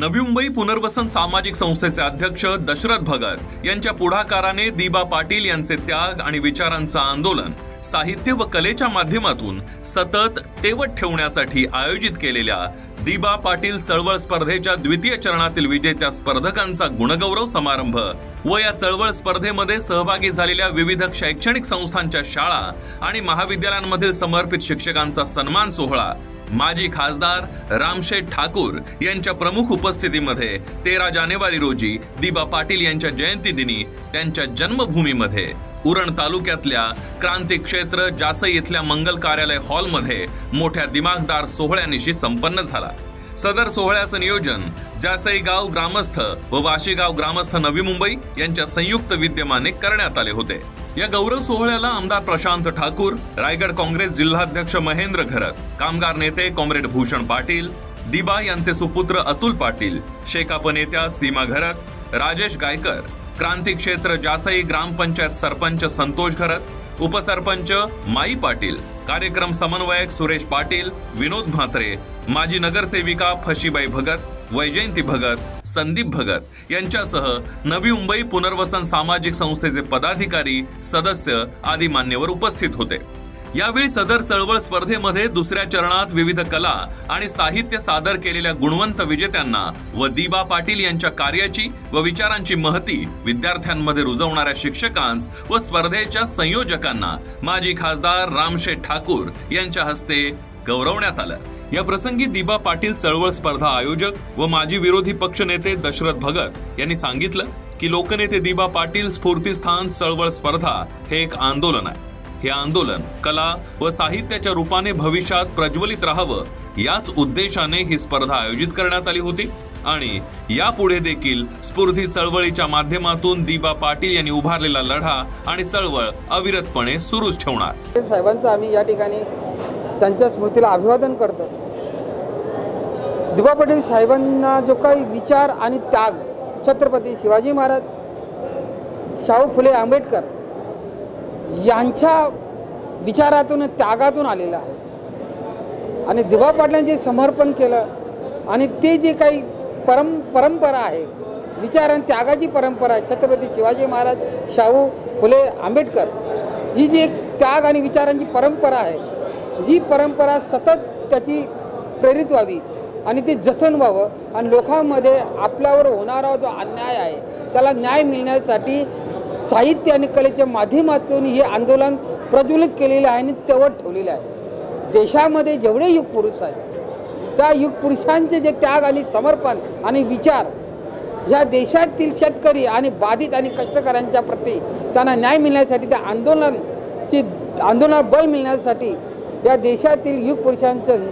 नवी मुंबई पुनर्वसन सामाजिक संस्थेचे अध्यक्ष दशरथ भगत यांच्या पुढाकाराने दिबा पाटील यांचे त्याग आणि विचारांचं आंदोलन साहित्य व कलेच्या माध्यमातून सतत तेवत ठेवण्यासाठी आयोजित केलेल्या दिबा पाटील चळवळ स्पर्धेच्या द्वितीय चरणातील विजेत्या स्पर्धकांचा गुणगौरव समारंभ व या चळवळ स्पर्धेमध्ये सहभागी झालेल्या विविध शैक्षणिक संस्थांच्या शाळा आणि महाविद्यालयांमधील समर्पित शिक्षकांचा सन्मान सोहळा माजी खासदार रामशेठ ठाकूर यांच्या प्रमुख उपस्थितीमध्ये 13 जानेवारी रोजी दिबा पाटील यांच्या जयंती दिनी त्यांच्या जन्मभूमीमध्ये उरण तालुक्यातल्या क्रांती क्षेत्र जासई इथल्या मंगल कार्यालय हॉलमध्ये मोठ्या दिमागदार सोहळ्यानिशी संपन्न झाला। सदर सोहळ्याचं नियोजन जासई गाव ग्रामस्थ व वाशीगाव ग्रामस्थ नवी मुंबई यांच्या संयुक्त विद्यमाने करण्यात आले होते। या गौरव सोहळ्याला आमदार प्रशांत ठाकूर, रायगड काँग्रेस जिल्हाध्यक्ष महेंद्र घरत, कामगार नेते कॉम्रेड भूषण पाटील, दिबा यांचे सुपुत्र अतुल पाटील, शेकाप नेत्या सीमा घरत, राजेश गायकर, क्रांती क्षेत्र जासई ग्रामपंचायत सरपंच संतोष घरत, उपसरपंच माई पाटील, कार्यक्रम समन्वयक सुरेश पाटील, विनोद म्हात्रे, माजी नगरसेविका फशीबाई भगत, वैजयंती भगत, संदीप भगत यांच्यासह नवी मुंबई पुनर्वसन सामाजिक संस्थेचे पदाधिकारी, सदस्य आदी मान्यवर उपस्थित होते। यावेळी सदर चळवळ स्पर्धेमध्ये दुसऱ्या चरणात विविध कला आणि साहित्य सादर केलेल्या गुणवंत विजेत्यांना व दिबा पाटील यांच्या कार्याची व विचारांची महती विद्यार्थ्यांमध्ये रुजवणाऱ्या शिक्षकांस व स्पर्धेच्या संयोजकांना माजी खासदार रामशेठ ठाकूर यांच्या हस्ते गौरवण्यात आलं। या प्रसंगी दिबा पाटील चळवळ स्पर्धा आयोजक व माजी विरोधी पक्ष नेते दशरथ भगत यांनी सांगितलं की लोकनेते दिबा पाटील स्फूर्तीस्थान चळवळ स्पर्धा हे एक आंदोलन आहे। हे आंदोलन कला व साहित्याच्या रूपाने भविष्यात प्रज्वलित राहावं याच उद्देशाने ही स्पर्धा आयोजित करण्यात आली होती आणि यापुढे देखील स्फूर्ती चळवळीच्या माध्यमातून दिबा पाटील यांनी उभारलेला लढा आणि चळवळ अविरतपणे सुरूच ठेवणार। साहेबांचं आम्ही या ठिकाणी त्यांच्या स्मृतीला अभिवादन करतो। दिबा पाटील साहेबांना जो काही विचार आणि त्याग छत्रपती शिवाजी महाराज, शाहू फुले आंबेडकर यांच्या विचारातून त्यागातून आलेला आहे आणि दिबा पाटलांचे समर्पण केलं आणि ते जे काही परंपरा आहे, विचार आणि त्यागाची परंपरा आहे, छत्रपती शिवाजी महाराज, शाहू फुले आंबेडकर ही जी एक त्याग आणि विचारांची परंपरा आहे, ही परंपरा सतत त्याची प्रेरित व्हावी आणि ते जतन व्हावं आणि लोकांमध्ये आपल्यावर होणारा जो अन्याय आहे त्याला न्याय मिळण्यासाठी साहित्य आणि कलेच्या माध्यमातून हे आंदोलन प्रज्वलित केलेलं आहे आणि तेवत ठेवलेलं आहे। देशामध्ये जेवढे युग पुरुष आहेत त्या युग पुरुषांचे जे त्याग आणि समर्पण आणि विचार या देशातील शेतकरी आणि बाधित आणि कष्टकऱ्यांच्या प्रती त्यांना न्याय मिळण्यासाठी त्या आंदोलनाला बळ मिळण्यासाठी या देशातील युग पुरुषांचं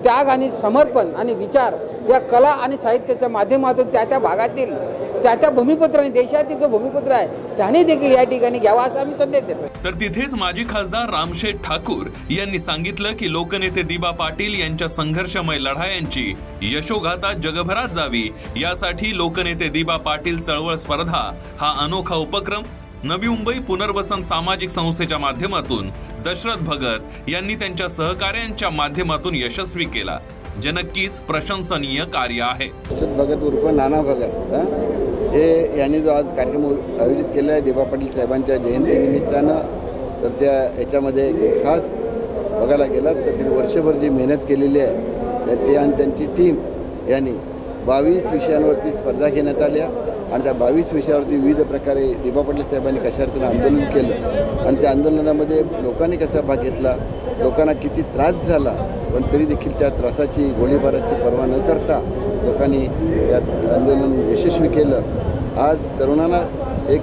त्याग आणि समर्पण आणि विचार या कला आणि साहित्याच्या माध्यमातून त्या भागातील त्या भूमिपुत्रांनी देशातील जो भूमिपुत्र आहे त्याने देखील या ठिकाणी घ्यावा असा आम्ही संदेश देतो। तर तिथेच माजी खासदार रामशेठ ठाकूर यांनी सांगितलं की लोकनेते दिबा पाटील यांच्या संघर्षमय लढायांची यशोगाथा जगभरात जावी यासाठी लोकनेते दिबा पाटील चळवळ स्पर्धा हा अनोखा उपक्रम नवी मुंबई पुनर्वसन सामाजिक संस्थेच्या माध्यमातून दशरथ भगत यांनी त्यांच्या सहकार्यांच्या माध्यमातून यशस्वी केला, जे नक्कीच प्रशंसनीय कार्य आहे। दशरथ भगत उर्फ नाना भगत हे यांनी जो आज कार्यक्रम आयोजित केला आहे दिबा पाटील साहेबांच्या जयंतीनिमित्तानं, तर त्या याच्यामध्ये खास बघायला गेलात तर त्यांनी वर्षभर जी मेहनत केलेली आहे ते आणि त्यांची टीम यांनी 22 विषयांवरती स्पर्धा घेण्यात आल्या आणि त्या 22 विषयावरती विविध प्रकारे दिबा पाटील साहेबांनी कशार्थानं आंदोलन केलं आणि त्या आंदोलनामध्ये लोकांनी कसा भाग घेतला, लोकांना किती त्रास झाला, पण तरी देखील त्या त्रासाची गोळीबाराची पर्वा न करता लोकांनी त्यात आंदोलन यशस्वी केलं। आज तरुणांना एक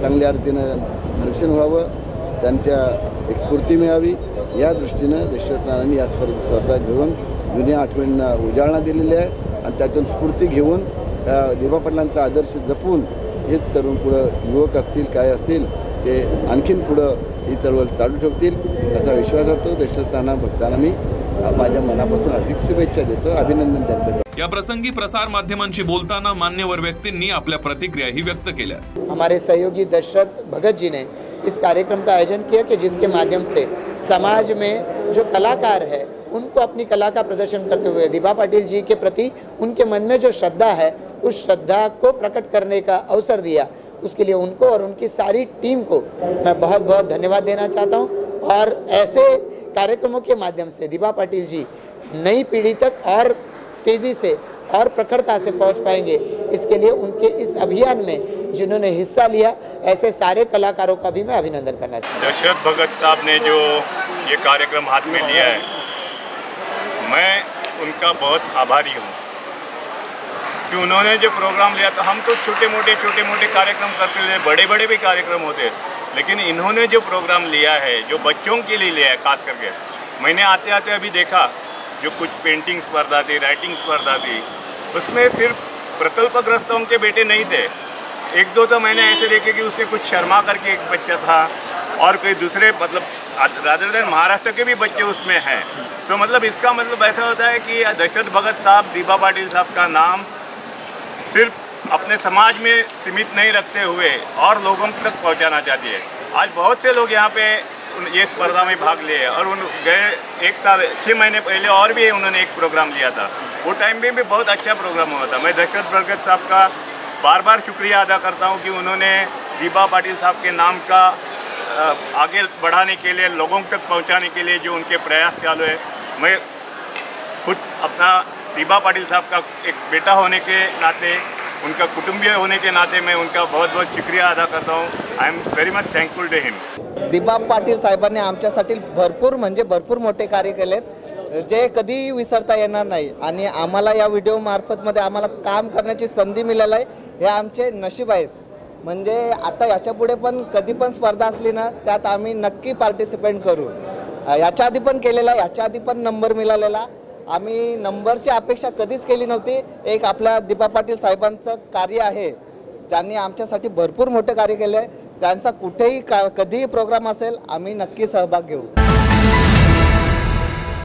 चांगल्या रीतीनं दर्शन व्हावं, त्यांच्या एक स्फूर्ती मिळावी या दृष्टीनं दशरथांनी या स्पर्धा घेऊन जुन्या आठवणींना उजाळणा दिलेली आहे आणि त्यातून स्फूर्ती घेऊन दिबा पाटलांचा आदर्श जपून हेच तरुण पुढं युवक असतील काय असतील ते आणखीन पुढं ही चळवळ चालू ठेवतील असा विश्वास असतो। दशरथांना भक्तांना मी माझ्या मनापासून हार्दिक शुभेच्छा देतो, अभिनंदन त्यांचं। या प्रसंगी प्रसार माध्यमांशी बोलताना मान्यवर व्यक्तींनी आपल्या प्रतिक्रियाही व्यक्त केल्या। हमारे सहयोगी दशरथ भगत जी ने इस कार्यक्रम का आयोजन किया कि जिसके माध्यम से समाज में जो कलाकार है उनको अपनी कला का प्रदर्शन करते हुए दीपा पाटिल जी के प्रति उनके मन में जो श्रद्धा है उस श्रद्धा को प्रकट करने का अवसर दिया, उसके लिए उनको और उनकी सारी टीम को मैं बहुत बहुत धन्यवाद देना चाहता हूँ। और ऐसे कार्यक्रमों के माध्यम से दीपा पाटिल जी नई पीढ़ी तक और तेज़ी से और प्रखरता से पहुंच पाएंगे। इसके लिए उनके इस अभियान में जिन्होंने हिस्सा लिया, ऐसे सारे कलाकारों का भी मैं अभिनंदन करना चाहता हूँ। दशरथ भगत साहब ने जो ये कार्यक्रम हाथ में लिया है, मैं उनका बहुत आभारी हूँ कि उन्होंने जो प्रोग्राम लिया था। हम तो छोटे मोटे कार्यक्रम करते थे, बड़े बड़े भी कार्यक्रम होते, लेकिन इन्होंने जो प्रोग्राम लिया है, जो बच्चों के लिए लिया है खास करके, मैंने आते आते अभी देखा जो कुछ पेंटिंग स्पर्धा थी, राइटिंग स्पर्धा थी, उसमें सिर्फ प्रकल्पग्रस्तों के बेटे नहीं थे, एक दो तो मैंने ऐसे देखे कि उससे कुछ शर्मा करके एक बच्चा था और कोई दूसरे मतलब रादर देन महाराष्ट्र के भी बच्चे उसमें हैं। तो मतलब इसका मतलब ऐसा होता है कि दशरथ भगत साहब, दीपा पाटिल साहब का नाम सिर्फ अपने समाज में सीमित नहीं रखते हुए और लोगों तक पहुंचाना चाहती है। आज बहुत से लोग यहाँ पे ये स्पर्धा में भाग लिए और उन गए 6 महीने पहले और भी उन्होंने एक प्रोग्राम लिया था, वो टाइम में भी बहुत अच्छा प्रोग्राम हुआ था। मैं दशरथ भगत साहब का बार बार शुक्रिया अदा करता हूँ कि उन्होंने दीपा पाटिल साहब के नाम का आगे बढ़ाने के लिए, लोगों तक पहुँचाने के लिए जो उनके प्रयास चालू है। मैं खुद अपना दीपा पाटिल साहब का एक बेटा होने के नाते, उनका कुटुंबीय होने के नाते मैं उनका बहुत बहुत शुक्रिया अदा करता हूँ। I am very much thankful to him. Deepa Patil साहेबांनी आमच्यासाठी भरपूर मोठे कार्य केलेत, जे कधी विसरता येणार नाही। आणि आम्हाला या व्हिडिओ मार्फतमध्ये आम्हाला काम करण्याची संधी मिळाली आहे, हे आमचे नशीब आहेत। म्हणजे आता याच्यापुढे पण कधी पण स्पर्धा असली ना, त्यात आम्ही नक्की पार्टिसिपेट करू। याच्या आधी पण केलेला, याच्या आधी पण नंबर मिळालेला, आम्ही नंबरची अपेक्षा कधीच केली नव्हती। एक आपल्या दीपा पाटिल साहेबांचं कार्य आहे, ज्यांनी आमच्यासाठी भरपूर मोठे कार्य केले आहे, त्यांचा कुठेही कधीही प्रोग्राम असेल आम्ही नक्की सहभाग घेऊ।